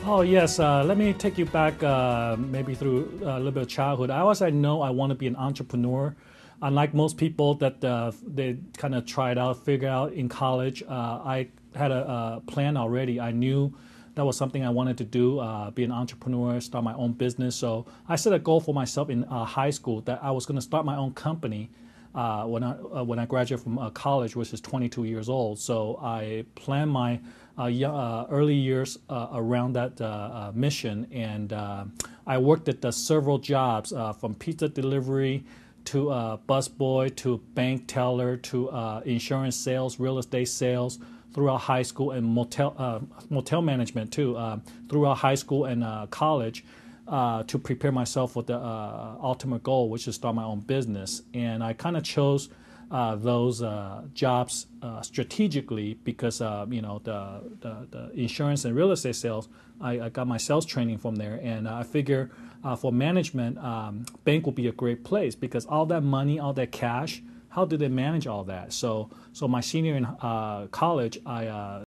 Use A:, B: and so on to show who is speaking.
A: Oh, yes. Let me take you back maybe through a little bit of childhood. I know I want to be an entrepreneur. Unlike most people that they kind of tried out, figured out in college, I had a plan already. I knew that was something I wanted to do, be an entrepreneur, start my own business. So I set a goal for myself in high school that I was going to start my own company when I graduated from college, which is 22 years old. So I planned my early years around that mission, and I worked at several jobs from pizza delivery to busboy to bank teller to insurance sales, real estate sales throughout high school, and motel management too throughout high school and college. To prepare myself for the ultimate goal, which is start my own business. And I kind of chose those jobs strategically because the insurance and real estate sales. I got my sales training from there, and I figure for management, bank will be a great place because all that money, all that cash. How do they manage all that? So my senior in college, I